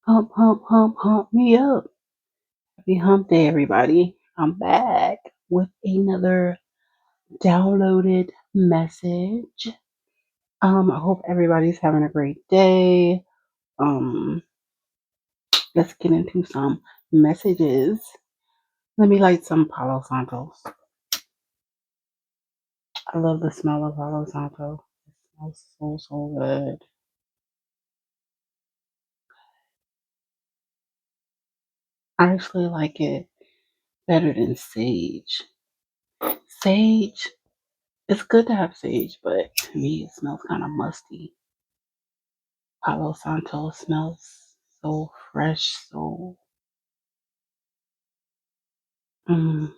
Hump, hump, hump, hump me up. Happy hump day, everybody. I'm back with another downloaded message. I hope everybody's having a great day. Um, let's get into some messages. Let me light some Palo Santos. I love the smell of Palo Santo. It smells so good. I actually like it better than sage. Sage, it's good to have sage, but to me it smells kind of musty. Palo Santo smells so fresh, so mm,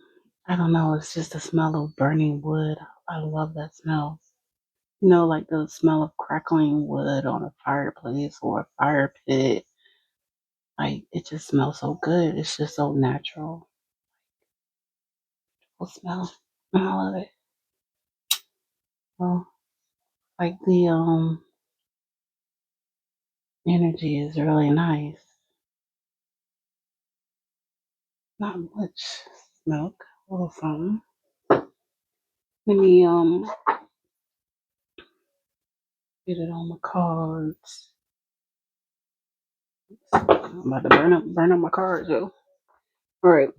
I don't know. It's just the smell of burning wood. I love that smell. Like the smell of crackling wood on a fireplace or a fire pit. Like it just smells so good. It's just so natural. The smell. I love it. Well, like the energy is really nice. Not much smoke. A little something. Let me get it on my cards. I'm about to burn up my cards, yo. All right.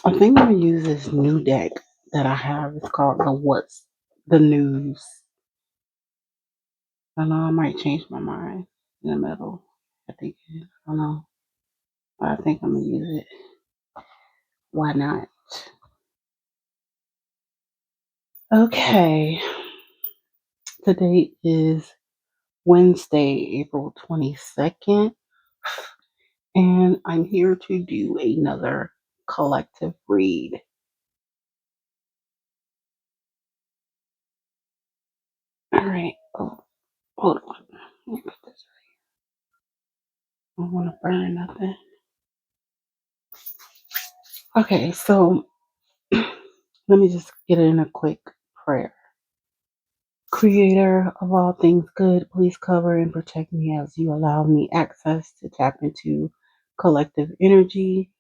I think I'm gonna use this new deck that I have. It's called the What's the News. I know I might change my mind in the middle. I don't know. But I think I'm gonna use it. Why not? Okay. Today is Wednesday, April 22nd, and I'm here to do another collective read. All right. Oh, hold on. Let me put this I don't want to burn nothing. Okay, so let me just get in a quick prayer. Creator of all things good, please cover and protect me as you allow me access to tap into collective energy.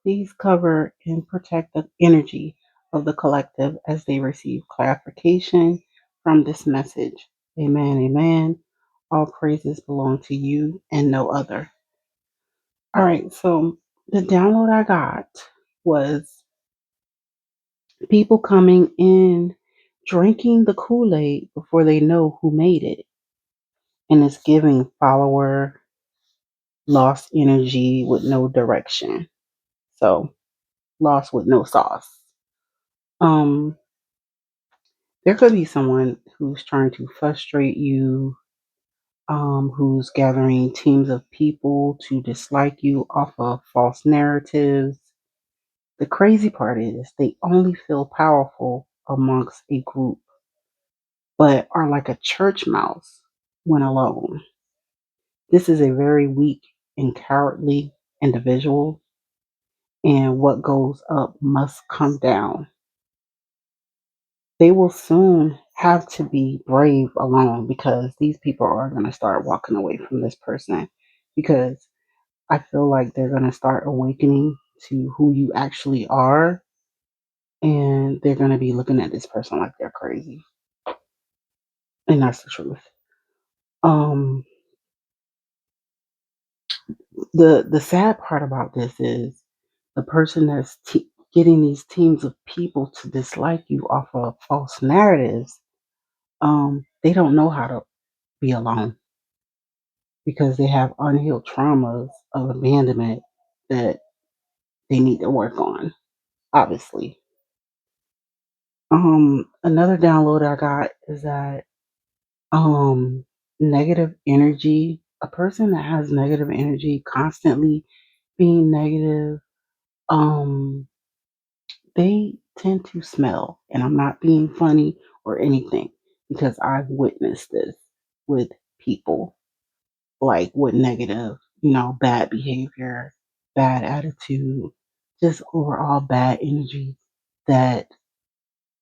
Please cover and protect the energy of the collective as they receive clarification from this message. Amen, amen. All praises belong to you and no other. All right, so the download I got was people coming in drinking the Kool-Aid before they know who made it. And it's giving follower lost energy with no direction. So lost with no sauce. Um, there could be someone who's trying to frustrate you, who's gathering teams of people to dislike you off of false narratives. The crazy part is they only feel powerful amongst a group but are like a church mouse when alone. This is a very weak and cowardly individual, and what goes up must come down. They will soon have to be brave alone because these people are going to start walking away from this person because I feel like they're going to start awakening to who you actually are, and they're going to be looking at this person like they're crazy. And that's the truth. Um, the sad part about this is the person that's getting these teams of people to dislike you off of false narratives. They don't know how to be alone because they have unhealed traumas of abandonment that they need to work on. Obviously, another download I got is that um negative energy. A person that has negative energy, constantly being negative, um they tend to smell. And I'm not being funny or anything because I've witnessed this with people like with negative, bad behavior, bad attitude, just overall bad energy that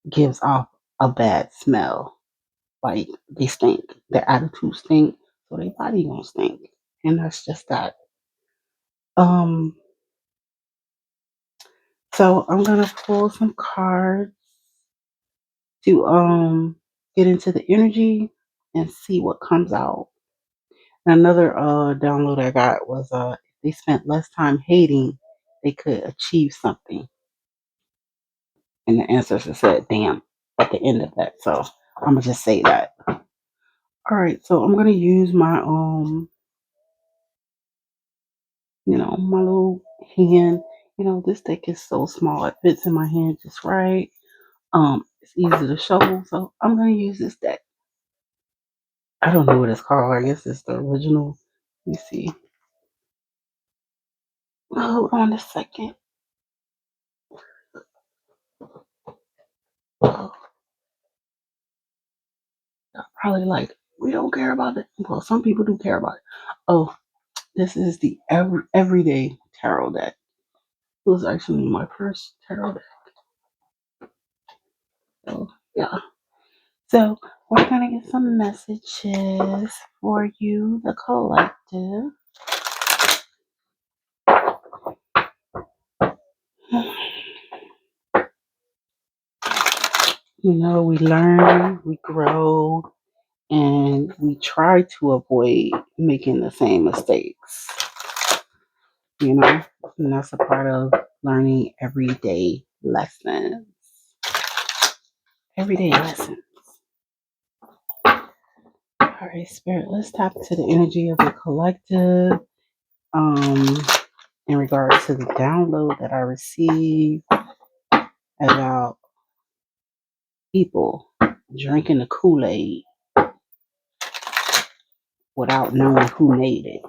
gives off a bad smell. Like they stink. Their attitude stink, so their body gonna stink. and that's just that. Um, so I'm gonna pull some cards to get into the energy and see what comes out. Another download I got was if they spent less time hating, they could achieve something. And the ancestor said, damn, at the end of that. So I'm gonna just say that. All right, so I'm gonna use my my little hand. This deck is so small, it fits in my hand just right. It's easy to shuffle, so I'm gonna use this deck. I don't know what it's called. I guess it's the original. Let me see. Hold on a second. Oh, probably like, we don't care about it. Well, some people do care about it. Oh, this is the everyday tarot deck. It was actually my first tarot deck. So yeah. So we're gonna get some messages for you, the collective. We learn, we grow, and we try to avoid making the same mistakes. And that's a part of learning everyday lessons. Everyday lessons. All right, Spirit, let's tap into the energy of the collective in regards to the download that I received about people drinking the kool-aid without knowing who made it.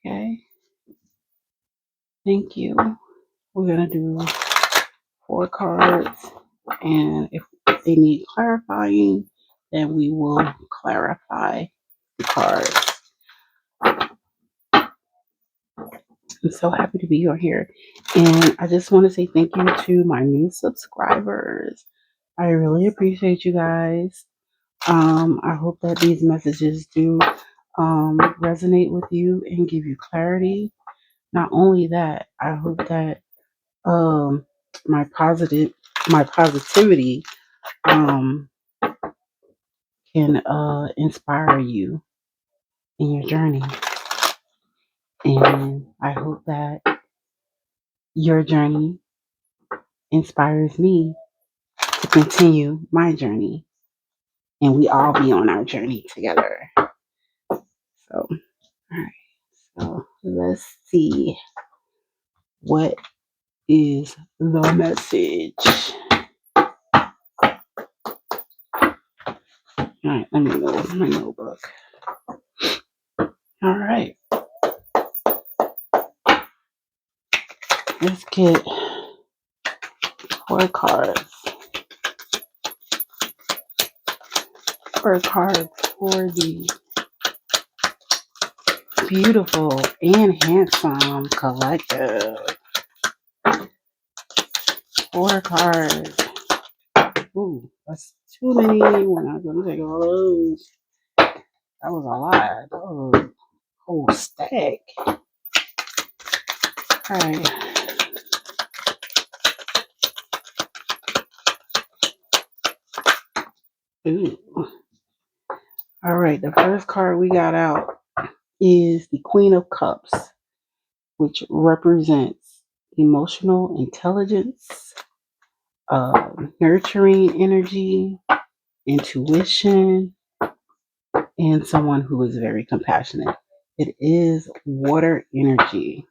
Okay, thank you. We're going to do 4 cards, and if they need clarifying, then we will clarify the cards. I'm so happy to be on here, and I just want to say thank you to my new subscribers. I really appreciate you guys. I hope that these messages do resonate with you and give you clarity. Not only that, I hope that my positivity can inspire you in your journey, and I hope that your journey inspires me to continue my journey, and we all be on our journey together. So, all right. So let's see what is the message. All right, let me move my notebook. All right, let's get 4 cards. 4 cards for the beautiful and handsome collective. 4 cards. Ooh, that's too many. We're not going to take all those. That was a lot. That was a whole stack. All right. Ooh. All right. The first card we got out is the Queen of Cups, which represents emotional intelligence, nurturing energy, intuition, and someone who is very compassionate. It is water energy.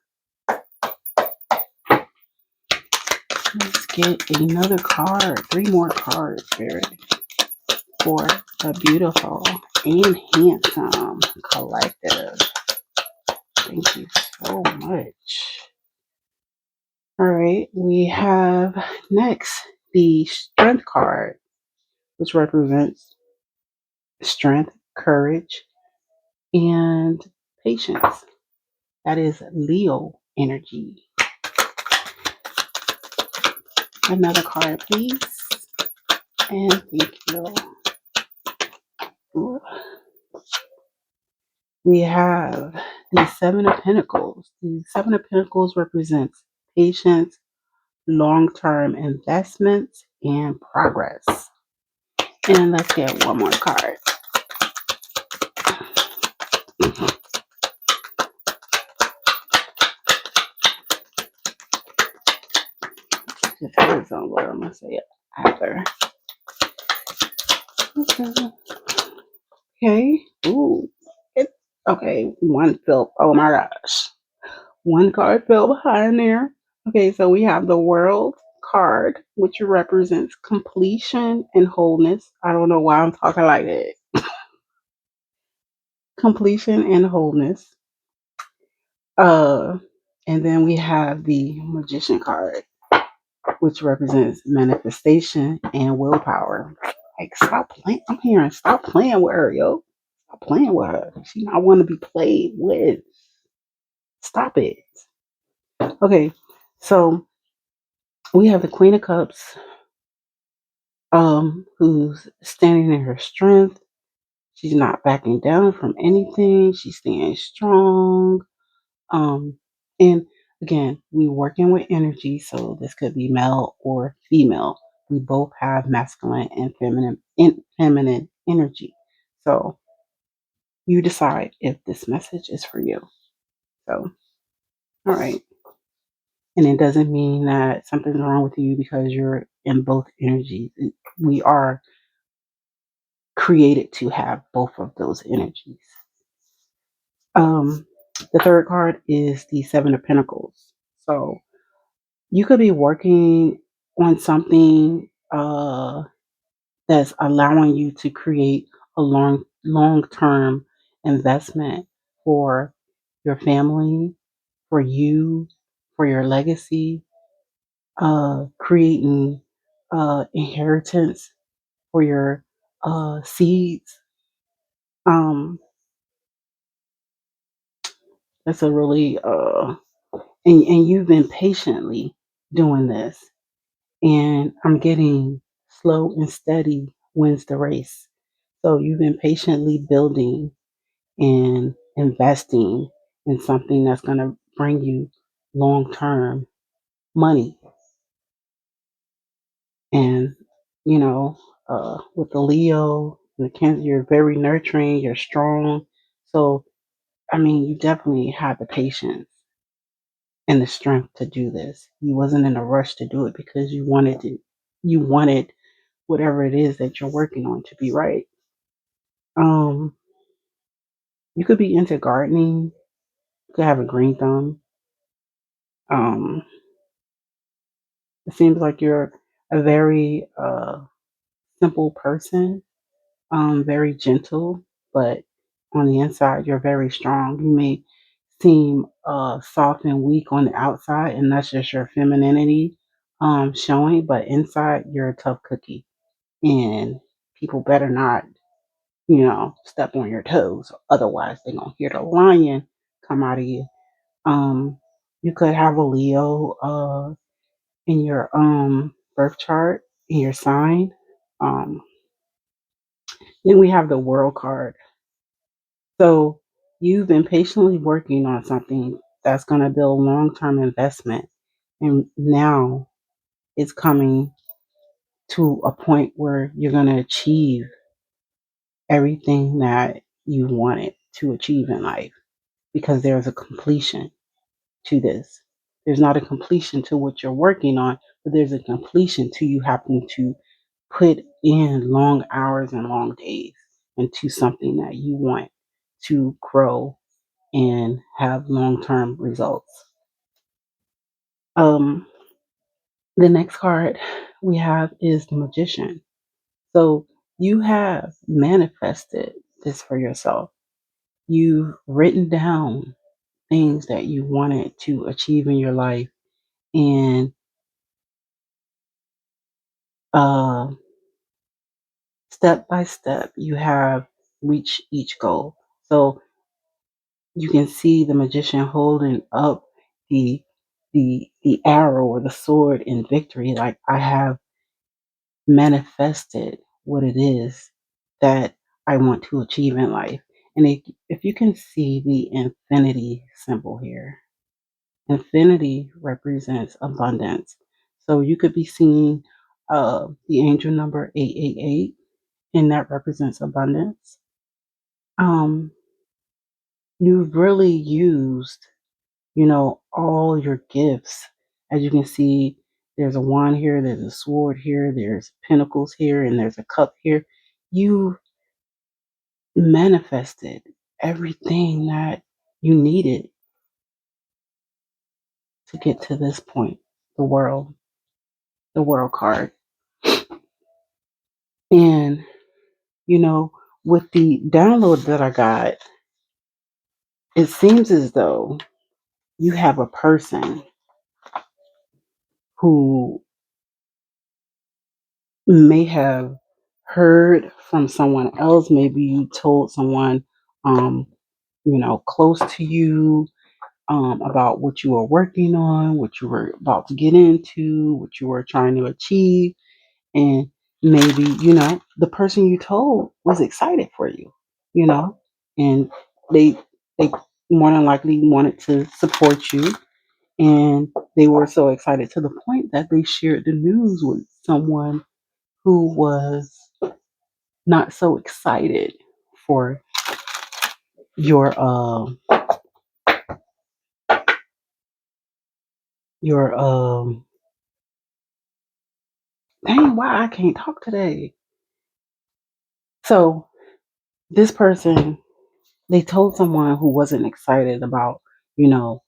Let's get another card, 3 more cards, Spirit, for a beautiful and handsome collective. Thank you so much. All right, we have next the Strength card, which represents strength, courage, and patience. That is Leo energy. Another card, please. And thank you. Ooh. We have the Seven of Pentacles. The Seven of Pentacles represents patience, long-term investments, and progress. And let's get one more card. It depends on what I'm gonna say after. Okay. Ooh. Okay. One fell. Oh my gosh. One card fell behind there. Okay, so we have the World card, which represents completion and wholeness. I don't know why I'm talking like that. Completion and wholeness. Uh, and then we have the Magician card, which represents manifestation and willpower. Like, stop playing. I'm hearing, stop playing with her, yo. Stop playing with her. She not want to be played with. Stop it. Okay, so we have the Queen of Cups, who's standing in her strength. She's not backing down from anything. She's staying strong. Um, and again, we working with energy, so this could be male or female. We both have masculine and feminine energy. So you decide if this message is for you. So, all right. And it doesn't mean that something's wrong with you because you're in both energies. We are created to have both of those energies. Um, the third card is the Seven of Pentacles. So you could be working on something that's allowing you to create a long term investment for your family, for you, for your legacy, creating inheritance for your seeds. Um, that's a really and you've been patiently doing this, and I'm getting slow and steady wins the race. So you've been patiently building and investing in something that's going to bring you long term money. And you know, with the Leo and the Cancer, you're very nurturing, you're strong. So I mean, you definitely have the patience and the strength to do this. You wasn't in a rush to do it because you wanted whatever it is that you're working on to be right. Um, you could be into gardening, you could have a green thumb. Um, it seems like you're a very simple person, very gentle, but on the inside you're very strong. You may seem soft and weak on the outside, and that's just your femininity showing, but inside you're a tough cookie. And people better not, step on your toes. Otherwise, they're gonna hear the lion come out of you. Um, you could have a Leo in your birth chart, in your sign. Um, then we have the World card. So you've been patiently working on something that's gonna build long-term investment, and now it's coming to a point where you're gonna achieve everything that you wanted to achieve in life because there's a completion to this. There's not a completion to what you're working on, but there's a completion to you having to put in long hours and long days into something that you want to grow and have long term results. Um, the next card we have is the Magician. So you have manifested this for yourself. You've written down things that you wanted to achieve in your life, and uh, step by step, you have reached each goal. So you can see the Magician holding up the the arrow or the sword in victory, like I have manifested what it is that I want to achieve in life. And if you can see the infinity symbol here, infinity represents abundance. So you could be seeing the angel number 888, and that represents abundance. Um, you've really used, all your gifts. As you can see, there's a wand here, there's a sword here, there's pentacles here, and there's a cup here. You manifested everything that you needed to get to this point. The world, the world card. And, you know, with the download that I got, it seems as though you have a person who may have heard from someone else. Maybe you told someone, um, close to you, about what you were working on, what you were about to get into, what you were trying to achieve. And maybe, the person you told was excited for you, you know, and they, they more than likely wanted to support you. And they were so excited to the point that they shared the news with someone who was not so excited for your your dang, why I can't talk today. So this person, they told someone who wasn't excited about, the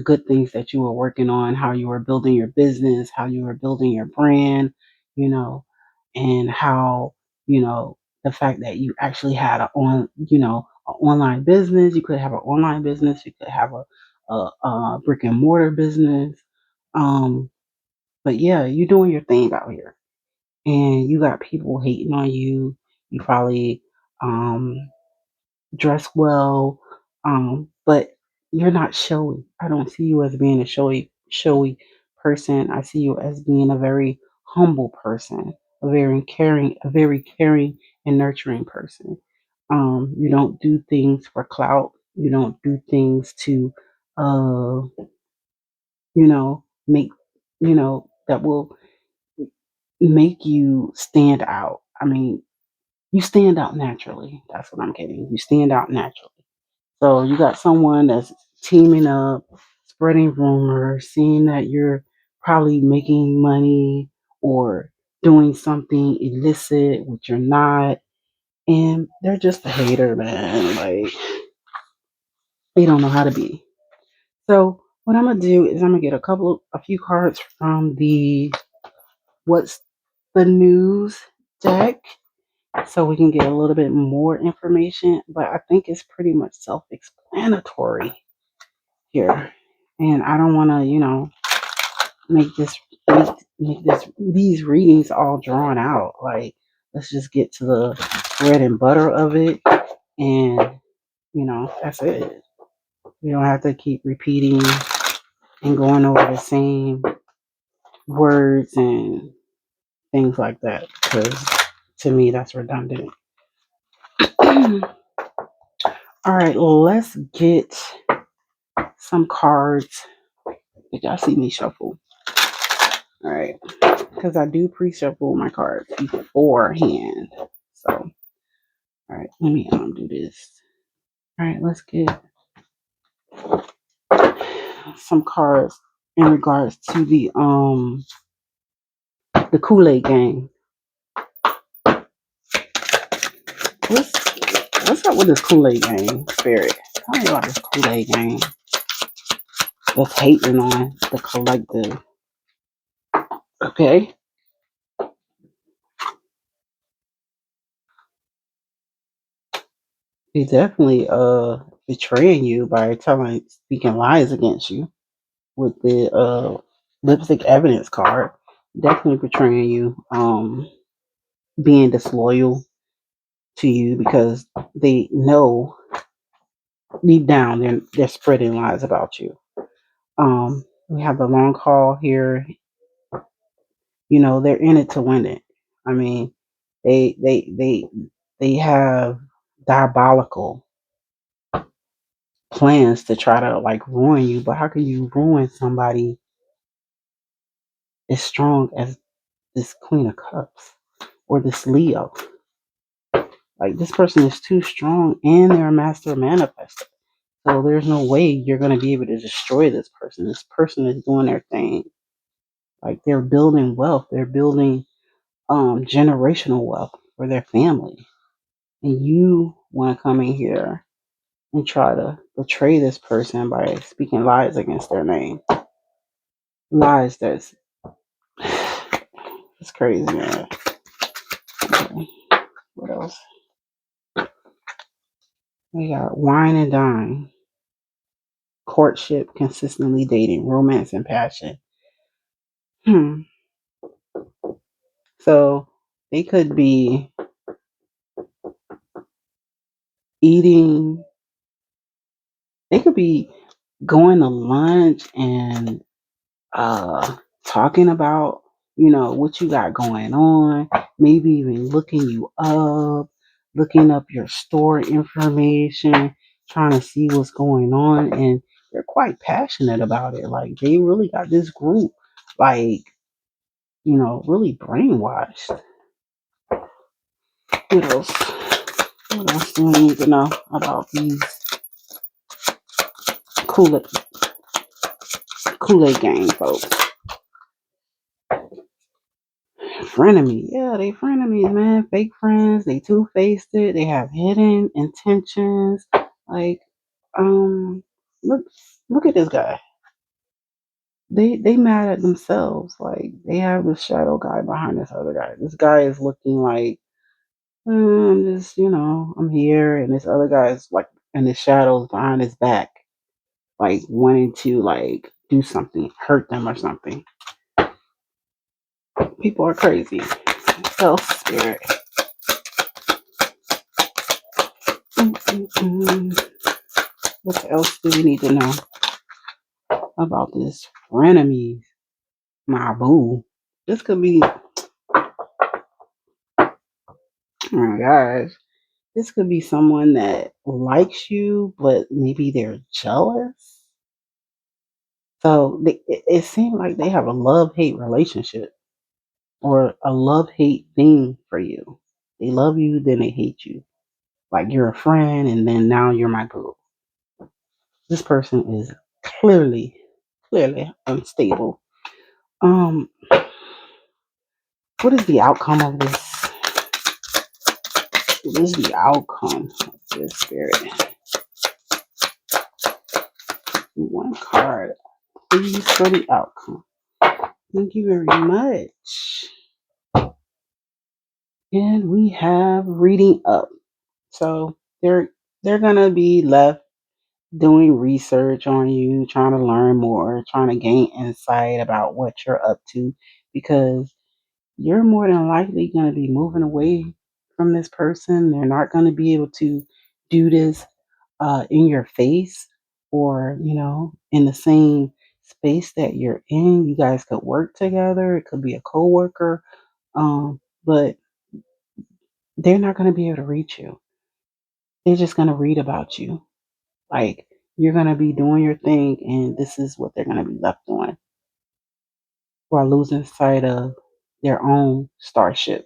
good things that you were working on, how you were building your business, how you were building your brand, you know, and how, the fact that you actually had an online business. You could have an online business, you could have a brick and mortar business. Um, but yeah, you doing your thing out here, and you got people hating on you. You probably um dress well, but you're not showy. I don't see you as being a showy person. I see you as being a very humble person, a very caring and nurturing person. You don't do things for clout. You don't do things to, uh, make, that will make you stand out. I mean, you stand out naturally. That's what I'm getting. You stand out naturally. So you got someone that's teaming up, spreading rumors, seeing that you're probably making money or doing something illicit, which you're not. And they're just a hater, man. Like, they don't know how to be. So what I'm gonna do is I'm gonna get a few cards from the What's the News deck, so we can get a little bit more information. But I think it's pretty much self-explanatory here. And I don't want to, make this make these readings all drawn out. Like, let's just get to the bread and butter of it, and that's it. We don't have to keep repeating and going over the same words and things like that, because to me that's redundant. All right, let's get some cards. Did y'all see me shuffle? All right, because I do pre-shuffle my cards beforehand. So, all right, let me do this. All right, let's get some cards in regards to the Kool-Aid game. What's what's up with this Kool-Aid game, Spirit? Tell me about this Kool-Aid game that's hating on the collective. Okay, he's definitely betraying you by speaking lies against you with the lipstick evidence card. Definitely betraying you, being disloyal to you because they know deep down they're spreading lies about you. We have the long haul here. They're in it to win it. I mean, they they they they have diabolical plans to try to like ruin you. But how can you ruin somebody as strong as this Queen of Cups or this Leo? Like this person is too strong and they're a master manifester. So there's no way you're going to be able to destroy this person. This person is doing their thing. Like they're building wealth. They're building generational wealth for their family. And you want to come in here and try to betray this person by speaking lies against their name. Lies that's it's crazy, man. Okay. What else? We got wine and dine, courtship, consistently dating, romance and passion. Hmm. So they could be eating, they could be going to lunch and uh talking about, what you got going on, maybe even looking you up, looking up your store information, trying to see what's going on, and they're quite passionate about it. Like they really got this group like, really brainwashed. What else? What else do we need to know about these Kool-Aid, Kool-Aid gang folks? Frenemies. Yeah, they frenemies, man. Fake friends. They two-faced it. They have hidden intentions. Like, um, look, look at this guy. They mad at themselves. Like, they have this shadow guy behind this other guy. This guy is looking like, I'm just, I'm here, and this other guy is like in the shadows behind his back, like wanting to like do something, hurt them or something. People are crazy. Self spirit. What else do we need to know about this frenemy, my boo? This could be, oh my gosh, this could be someone that likes you, but maybe they're jealous. So it seems like they have a love hate relationship or a love hate thing for you. They love you, then they hate you. Like you're a friend, and then now you're my boo. This person is clearly unstable. Um, what is the outcome of this? What is the outcome of this spirit? One card, please, for the outcome. Thank you very much. And we have reading up. So they're gonna be left doing research on you, trying to learn more, trying to gain insight about what you're up to, because you're more than likely going to be moving away from this person. They're not going to be able to do this in your face or, in the same space that you're in. You guys could work together. It could be a coworker, but they're not going to be able to reach you. They're just going to read about you. Like you're going to be doing your thing, and this is what they're going to be left doing while losing sight of their own starship.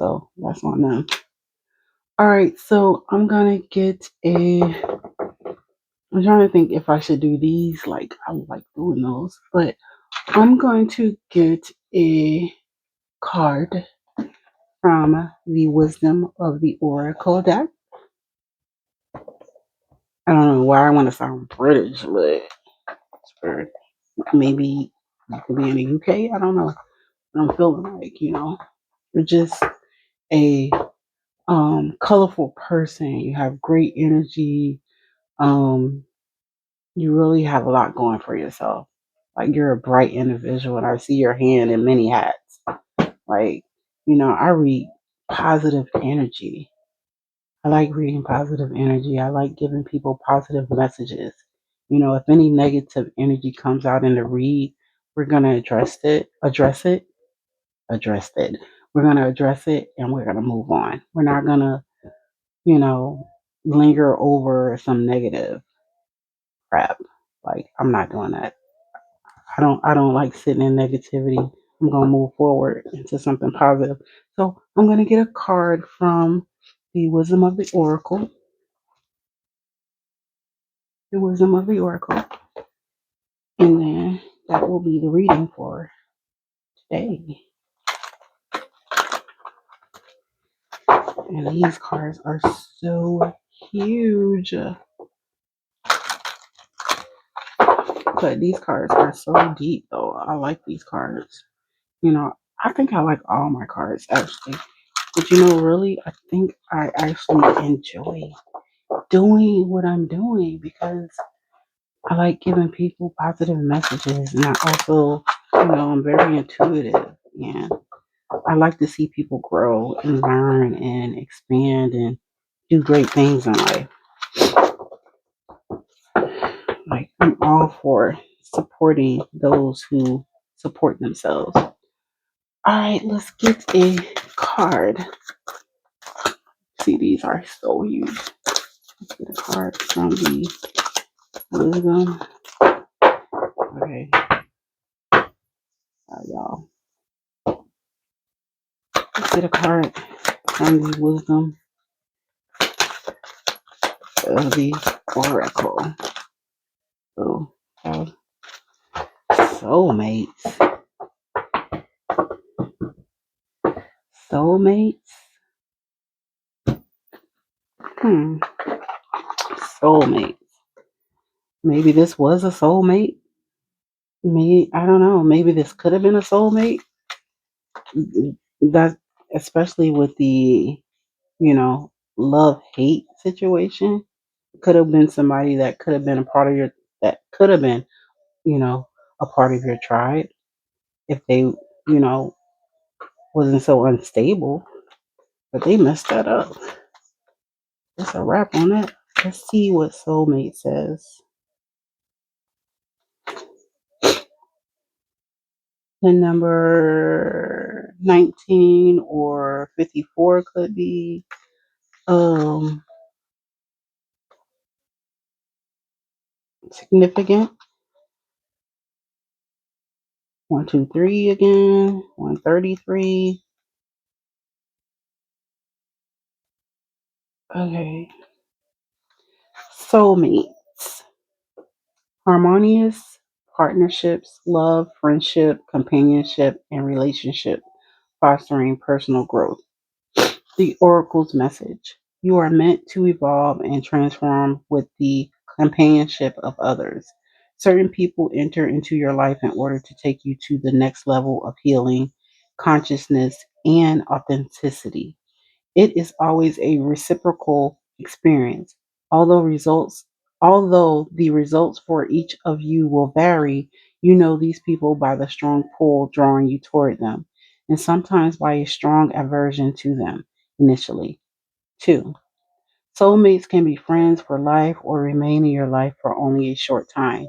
So that's on them. All right, so I'm gonna get a. I'm trying to think if I should do these. Like I like doing those, but I'm going to get a card from the Wisdom of the Oracle deck. I don't know why I want to sound British, but maybe you could be in the UK. I don't know. I'm feeling like you're just a colorful person. You have great energy. Um, you really have a lot going for yourself. Like you're a bright individual, and I see your hand in many hats. Like, I read positive energy. I like reading positive energy. I like giving people positive messages. If any negative energy comes out in the read, we're gonna address it. We're gonna address it, and we're gonna move on. We're not gonna you know, linger over some negative crap. Like I'm not doing that. I don't like sitting in negativity. I'm gonna move forward into something positive. So I'm gonna get a card from the Wisdom of the Oracle. The Wisdom of the Oracle. And then that will be the reading for today. And these cards are so huge. But these cards are so deep though. I like these cards. You know, I think I like all my cards actually. But really, I think I actually enjoy doing what I'm doing because I like giving people positive messages. And I also, I'm very intuitive. And I like to see people grow and learn and expand and do great things in life. Like, I'm all for supporting those who support themselves. All right, let's get a card. See, these are so huge. Let's get a card from the wisdom. Okay, y'all. Let's get a card from the wisdom of the oracle. So, soulmates. Soulmates. Hmm. Soulmates. Maybe this was a soulmate. Maybe I don't know. Maybe this could have been a soulmate. That especially with the love hate situation. Could have been somebody that could have been a part of your that could have been you know a part of your tribe if they wasn't so unstable. But they messed that up. That's a wrap on it. Let's see what soulmate says. The number 19 or 54 could be significant. 123 again. 133. Okay. Soulmates. Harmonious partnerships, love, friendship, companionship, and relationship, fostering personal growth. The Oracle's message. You are meant to evolve and transform with the companionship of others. Certain people enter into your life in order to take you to the next level of healing, consciousness, and authenticity. It is always a reciprocal experience. Although results although the results for each of you will vary, you know these people by the strong pull drawing you toward them, and sometimes by a strong aversion to them initially. 2. Soulmates can be friends for life or remain in your life for only a short time.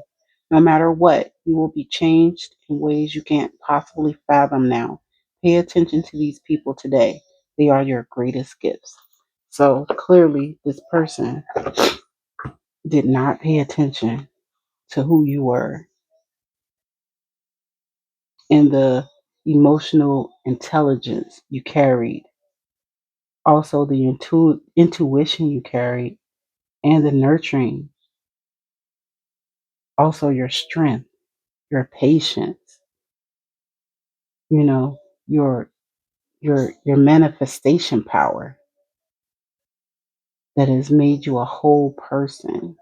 No matter what, you will be changed in ways you can't possibly fathom now. Pay attention to these people today. They are your greatest gifts. So clearly, this person did not pay attention to who you were and the emotional intelligence you carried, also the intuition you carried, and the nurturing, also your strength, your patience, you know, your your manifestation power that has made you a whole person,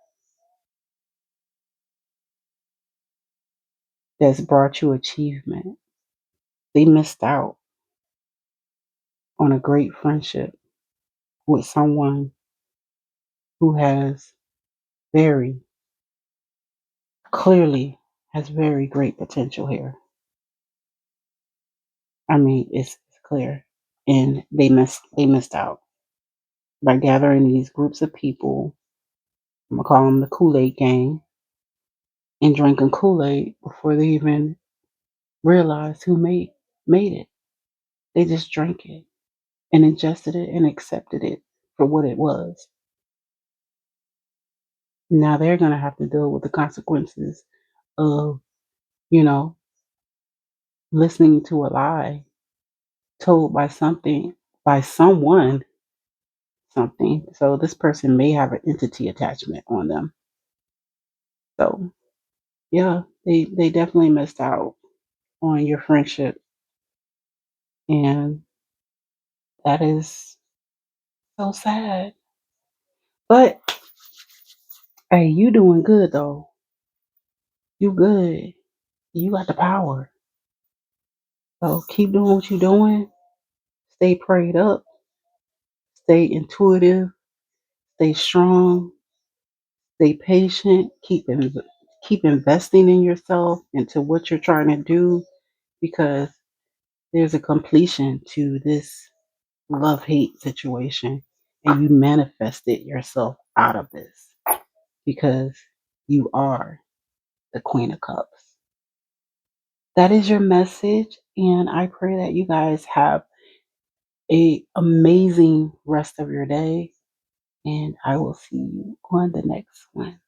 that's brought you achievement. They missed out on a great friendship with someone who has very clearly has very great potential here. I mean, it's clear. And they missed out by gathering these groups of people. I'm gonna call them the Kool-Aid gang, and drinking Kool-Aid before they even realized who made it. They just drank it and ingested it and accepted it for what it was. Now they're going to have to deal with the consequences of, you know, listening to a lie told by someone, something. So this person may have an entity attachment on them. So yeah, they definitely missed out on your friendship, and that is so sad. But hey, you doing good though. You good. You got the power. So keep doing what you're doing. Stay prayed up. Stay intuitive. Stay strong. Stay patient. Keep investing in yourself into what you're trying to do, because there's a completion to this love hate situation, and you manifested yourself out of this because you are the Queen of Cups. That is your message, and I pray that you guys have a amazing rest of your day, and I will see you on the next one.